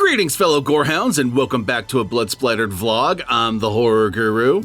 Greetings, fellow Gorehounds, and welcome back to a Blood Splattered vlog. I'm the Horror Guru.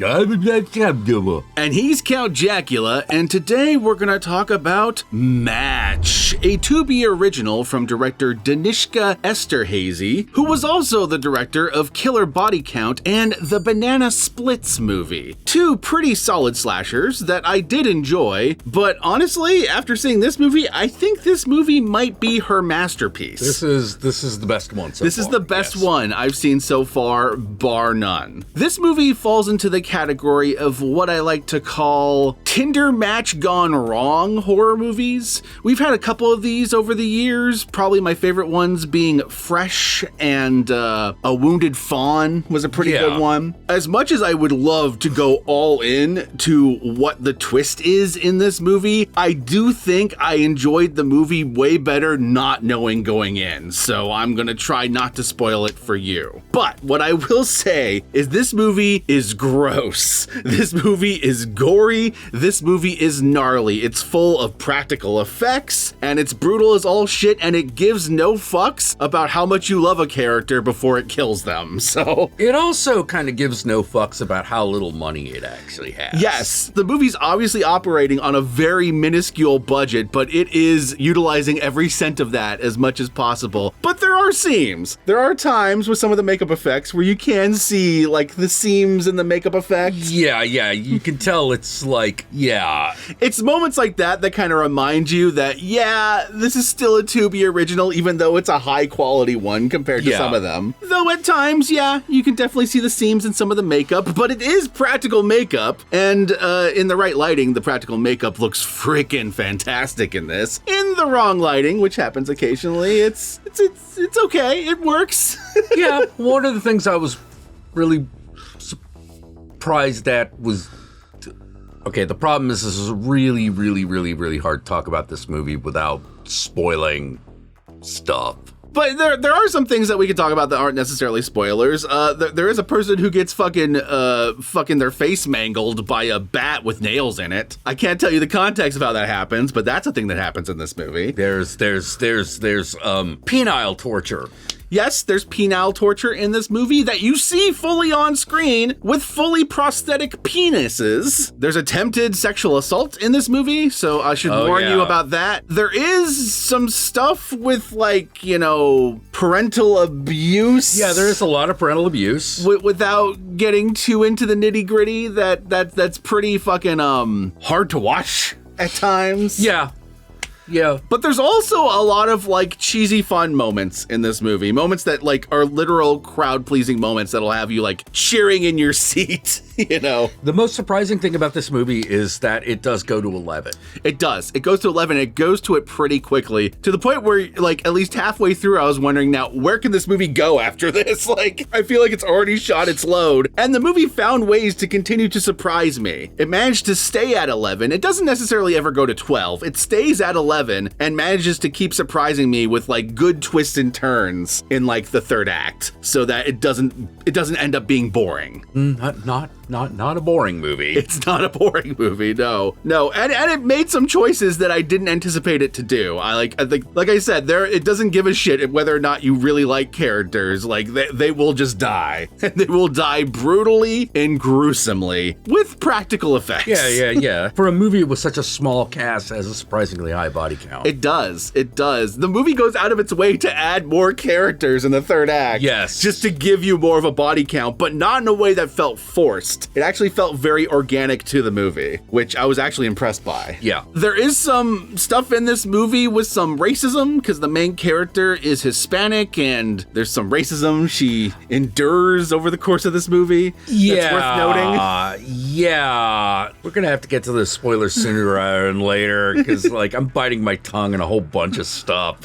And he's Count Jackula, and today we're going to talk about Match, a Tubi original from director Danishka Esterhazy, who was also the director of Killer Body Count and the Banana Splits movie. Two pretty solid slashers that I did enjoy, but honestly, after seeing this movie, I think this movie might be her masterpiece. This is the best one so far. This is the best one I've seen so far, bar none. This movie falls into the category of what I like to call Tinder match gone wrong horror movies. We've had a couple of these over the years, probably my favorite ones being Fresh and A Wounded Fawn was a pretty good one. As much as I would love to go all in to what the twist is in this movie, I do think I enjoyed the movie way better not knowing going in, so I'm gonna try not to spoil it for you. But what I will say is this movie is gross. This movie is gory. This movie is gnarly. It's full of practical effects, and it's brutal as all shit, and it gives no fucks about how much you love a character before it kills them. So it also kind of gives no fucks about how little money it actually has. Yes, the movie's obviously operating on a very minuscule budget, but it is utilizing every cent of that as much as possible. But there are seams. There are times with some of the makeup effects where you can see like the seams in the makeup effects. Yeah, you can tell it's like, It's moments like that that kind of remind you that, this is still a Tubi original, even though it's a high quality one compared to some of them. Though at times, you can definitely see the seams in some of the makeup, but it is practical makeup, and in the right lighting, the practical makeup looks freaking fantastic in this. In the wrong lighting, which happens occasionally, it's okay, it works. Yeah, one of the things I was really surprised at was, okay, the problem is this is really, really, really, really hard to talk about this movie without spoiling stuff. But there are some things that we can talk about that aren't necessarily spoilers. There is a person who gets fucking their face mangled by a bat with nails in it. I can't tell you the context of how that happens, but that's a thing that happens in this movie. There's penile torture. Yes, there's penile torture in this movie that you see fully on screen with fully prosthetic penises. There's attempted sexual assault in this movie, so I should warn you about that. There is some stuff with, like, parental abuse. Yeah, there is a lot of parental abuse. Without getting too into the nitty gritty, that's pretty fucking hard to watch at times. Yeah. But there's also a lot of like cheesy fun moments in this movie. Moments that like are literal crowd pleasing moments that'll have you like cheering in your seat, The most surprising thing about this movie is that it does go to 11. It does. It goes to 11. It goes to it pretty quickly to the point where like at least halfway through I was wondering, now where can this movie go after this? Like I feel like it's already shot its load. And the movie found ways to continue to surprise me. It managed to stay at 11. It doesn't necessarily ever go to 12. It stays at 11 and manages to keep surprising me with like good twists and turns in like the third act so that it doesn't end up being boring. Not a boring movie. It's not a boring movie, no. And it made some choices that I didn't anticipate it to do. I think, like I said, it doesn't give a shit whether or not you really like characters. Like they will just die. And they will die brutally and gruesomely with practical effects. Yeah. For a movie with such a small cast, it has a surprisingly high body count. It does. The movie goes out of its way to add more characters in the third act. Yes. Just to give you more of a body count, but not in a way that felt forced. It actually felt very organic to the movie, which I was actually impressed by. Yeah. There is some stuff in this movie with some racism because the main character is Hispanic and there's some racism she endures over the course of this movie. That's worth noting. Yeah. We're going to have to get to the spoilers sooner rather than later because like I'm biting my tongue and a whole bunch of stuff.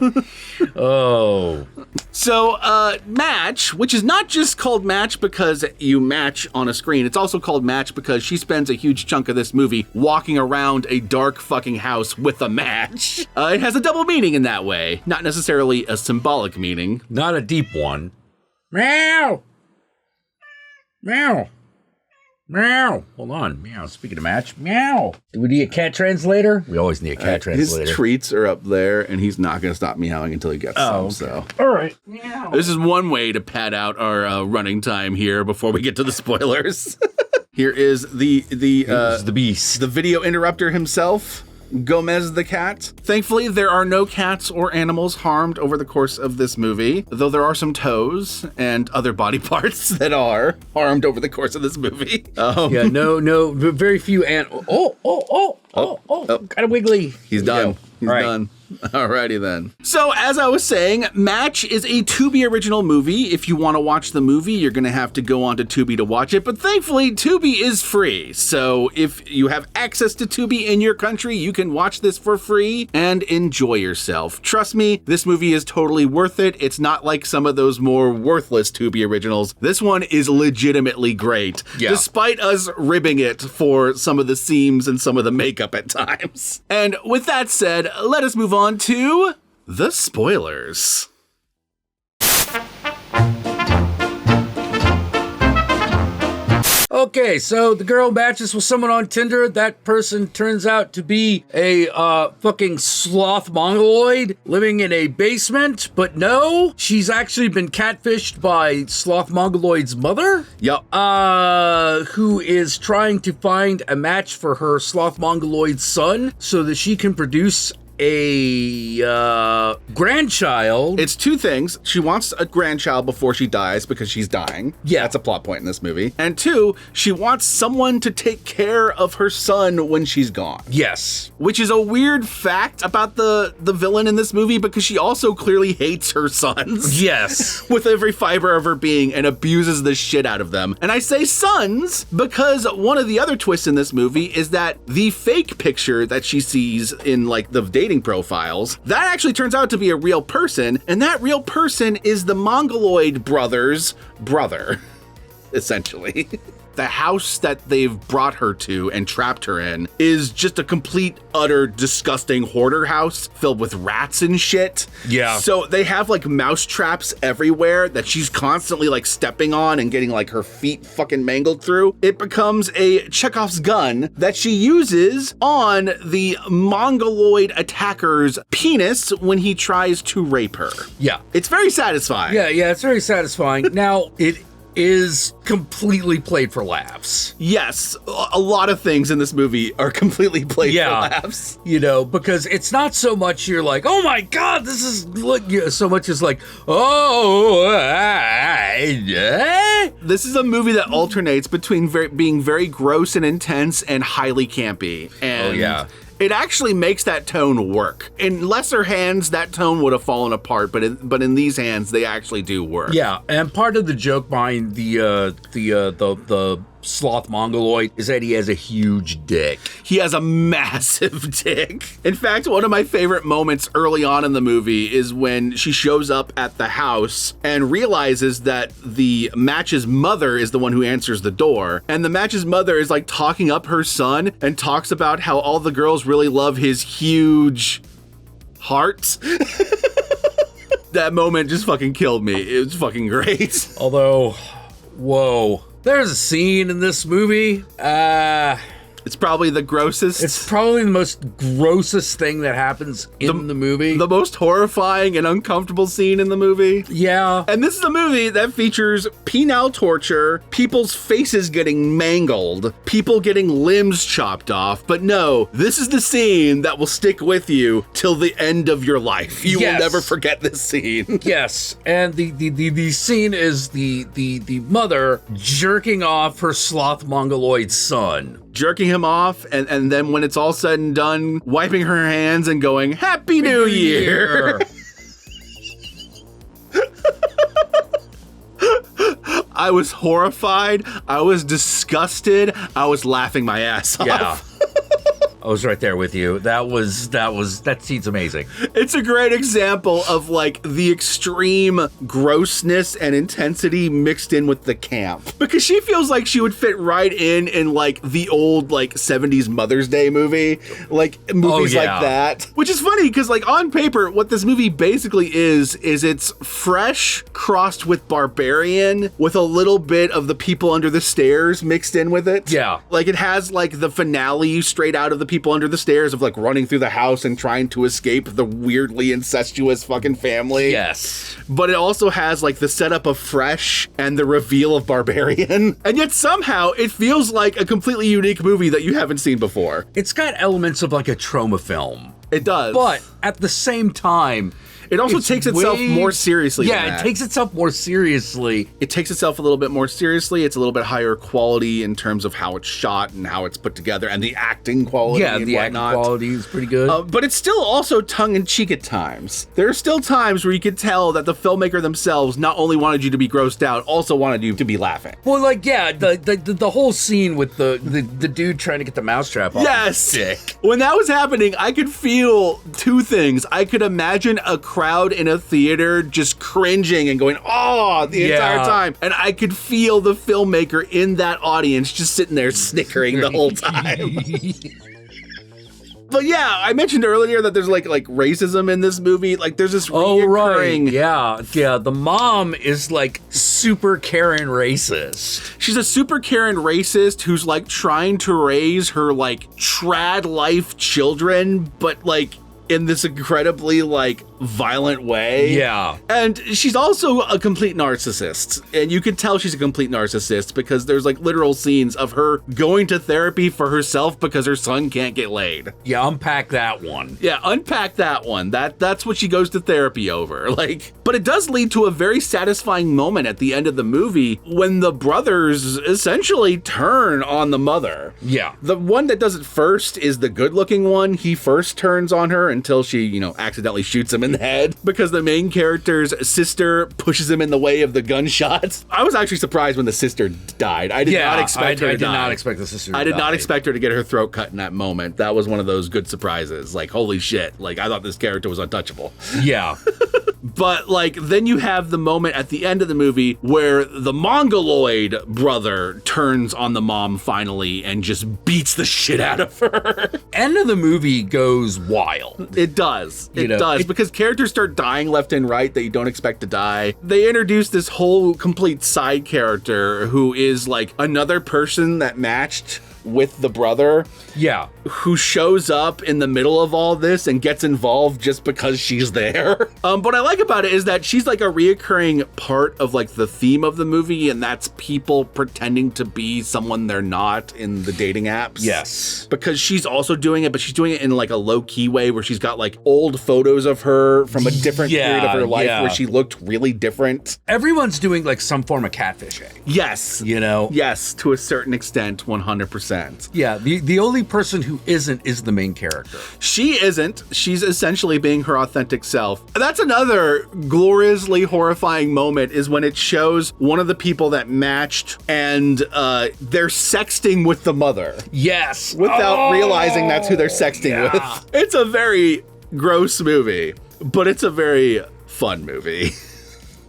Oh. So, Match, which is not just called Match because you match on a screen, it's also called Match because she spends a huge chunk of this movie walking around a dark fucking house with a match. It has a double meaning in that way, not necessarily a symbolic meaning. Not a deep one. Meow! Meow! Meow. Hold on. Meow. Speaking of match, meow. Do we need a cat translator? We always need a cat translator. His treats are up there, and he's not going to stop meowing until he gets some. Okay. So, all right. Meow. This is one way to pad out our running time here before we get to the spoilers. Here is the beast, the video interrupter himself. Gomez the cat. Thankfully, there are no cats or animals harmed over the course of this movie, though there are some toes and other body parts that are harmed over the course of this movie. No, very few got a wiggly. He's done. He's done. Alrighty then. So, as I was saying, Match is a Tubi original movie. If you want to watch the movie, you're going to have to go onto Tubi to watch it. But thankfully, Tubi is free. So, if you have access to Tubi in your country, you can watch this for free and enjoy yourself. Trust me, this movie is totally worth it. It's not like some of those more worthless Tubi originals. This one is legitimately great, despite us ribbing it for some of the seams and some of the makeup at times. And with that said, let us move on to the spoilers. Okay, so the girl matches with someone on Tinder. That person turns out to be a fucking sloth mongoloid living in a basement. But no, she's actually been catfished by sloth mongoloid's mother. Yep. Who is trying to find a match for her sloth mongoloid son so that she can produce a grandchild. It's two things. She wants a grandchild before she dies because she's dying. Yeah. That's a plot point in this movie. And two, she wants someone to take care of her son when she's gone. Yes. Which is a weird fact about the villain in this movie because she also clearly hates her sons. Yes. With every fiber of her being and abuses the shit out of them. And I say sons because one of the other twists in this movie is that the fake picture that she sees in like the dating profiles, that actually turns out to be a real person, and that real person is the Mongoloid brother's brother, essentially. The house that they've brought her to and trapped her in is just a complete, utter, disgusting hoarder house filled with rats and shit. Yeah. So they have like mouse traps everywhere that she's constantly like stepping on and getting like her feet fucking mangled through. It becomes a Chekhov's gun that she uses on the Mongoloid attacker's penis when he tries to rape her. Yeah. It's very satisfying. Yeah, it's very satisfying. Now, it is completely played for laughs. Yes, a lot of things in this movie are completely played for laughs. You know, because it's not so much you're like, oh my God, this is so much as like, This is a movie that alternates between being very gross and intense and highly campy. And it actually makes that tone work. In lesser hands, that tone would have fallen apart, but in these hands, they actually do work. Yeah, and part of the joke behind the sloth mongoloid is that he has a huge dick. He has a massive dick. In fact, one of my favorite moments early on in the movie is when she shows up at the house and realizes that the Match's mother is the one who answers the door. And the Match's mother is like talking up her son and talks about how all the girls really love his huge heart. That moment just fucking killed me. It was fucking great. Although, whoa. There's a scene in this movie. It's probably the grossest. It's probably the most grossest thing that happens in the movie. The most horrifying and uncomfortable scene in the movie. Yeah. And this is a movie that features penile torture, people's faces getting mangled, people getting limbs chopped off. But no, this is the scene that will stick with you till the end of your life. You will never forget this scene. Yes. And the scene is the mother jerking off her sloth mongoloid son. Jerking him off, and then when it's all said and done, wiping her hands and going, Happy New Year! I was horrified. I was disgusted. I was laughing my ass off. Yeah. I was right there with you. That scene's amazing. It's a great example of like the extreme grossness and intensity mixed in with the camp. Because she feels like she would fit right in like the old like 70s Mother's Day movie, like movies like that. Which is funny because like on paper, what this movie basically is it's fresh crossed with barbarian with a little bit of the people under the stairs mixed in with it. Yeah. Like it has like the finale straight out of the people under the stairs of like running through the house and trying to escape the weirdly incestuous fucking family. Yes. But it also has like the setup of fresh and the reveal of barbarian. And yet somehow it feels like a completely unique movie that you haven't seen before. It's got elements of like a trauma film. It does. But at the same time, it also takes itself more seriously than that. Yeah, it takes itself more seriously. It takes itself a little bit more seriously. It's a little bit higher quality in terms of how it's shot and how it's put together and the acting quality and the whatnot. acting quality is pretty good. But it's still also tongue-in-cheek at times. There are still times where you could tell that the filmmaker themselves not only wanted you to be grossed out, also wanted you to be laughing. Well, like, yeah, the whole scene with the dude trying to get the mousetrap off. Yes. His dick. When that was happening, I could feel two things. I could imagine a crowd in a theater just cringing and going, oh, the entire time. And I could feel the filmmaker in that audience just sitting there snickering the whole time. But yeah, I mentioned earlier that there's like racism in this movie. Like there's this reoccurring... Yeah. The mom is like super Karen racist. She's a super Karen racist who's like trying to raise her like trad life children, but like in this incredibly like violent way. Yeah. And she's also a complete narcissist. And you can tell she's a complete narcissist because there's like literal scenes of her going to therapy for herself because her son can't get laid. Yeah, unpack that one. Yeah, unpack that one. That's what she goes to therapy over. Like, but it does lead to a very satisfying moment at the end of the movie when the brothers essentially turn on the mother. Yeah. The one that does it first is the good-looking one. He first turns on her until she, accidentally shoots him in the head because the main character's sister pushes him in the way of the gunshots. I was actually surprised when the sister died. I did not expect her to die. I did not expect the sister to die. I did not expect her to get her throat cut in that moment. That was one of those good surprises. Like, holy shit. Like, I thought this character was untouchable. Yeah. But, like, then you have the moment at the end of the movie where the Mongoloid brother turns on the mom finally and just beats the shit out of her. End of the movie goes wild. It does. It does. Because characters start dying left and right that you don't expect to die. They introduce this whole complete side character who is, like, another person that matched with the brother. Yeah. Who shows up in the middle of all this and gets involved just because she's there. What I like about it is that she's like a reoccurring part of like the theme of the movie, and that's people pretending to be someone they're not in the dating apps. Yes. Because she's also doing it, but she's doing it in like a low-key way where she's got like old photos of her from a different period of her life where she looked really different. Everyone's doing like some form of catfishing. Yes. Yes, to a certain extent, 100%. Yeah, the only person who isn't is the main character. She isn't. She's essentially being her authentic self. That's another gloriously horrifying moment is when it shows one of the people that matched and they're sexting with the mother. Yes. Without realizing that's who they're sexting with. It's a very gross movie, but it's a very fun movie.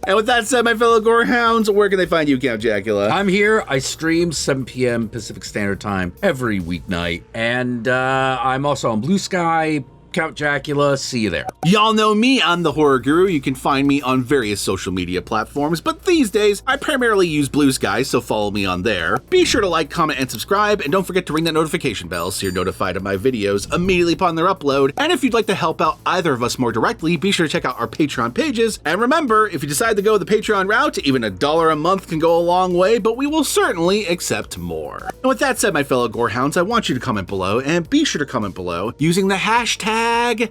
And with that said, my fellow gorehounds, where can they find you, Count Jackula? I'm here. I stream 7 p.m. Pacific Standard Time every weeknight. And I'm also on Blue Sky, Count Jackula. See you there. Y'all know me, I'm the Horror Guru. You can find me on various social media platforms, but these days, I primarily use Blue Sky, so follow me on there. Be sure to like, comment, and subscribe, and don't forget to ring that notification bell so you're notified of my videos immediately upon their upload. And if you'd like to help out either of us more directly, be sure to check out our Patreon pages. And remember, if you decide to go the Patreon route, even $1 a month can go a long way, but we will certainly accept more. And with that said, my fellow gorehounds, I want you to comment below, and be sure to comment below using the hashtag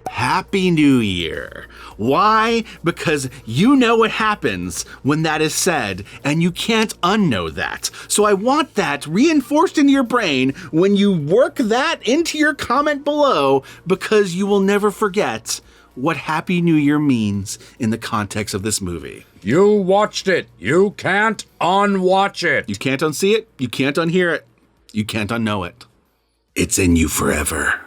Happy New Year. Why? Because you know what happens when that is said, and you can't unknow that. So I want that reinforced in your brain when you work that into your comment below, because you will never forget what Happy New Year means in the context of this movie. You watched it. You can't unwatch it. You can't unsee it. You can't unhear it. You can't unknow it. It's in you forever.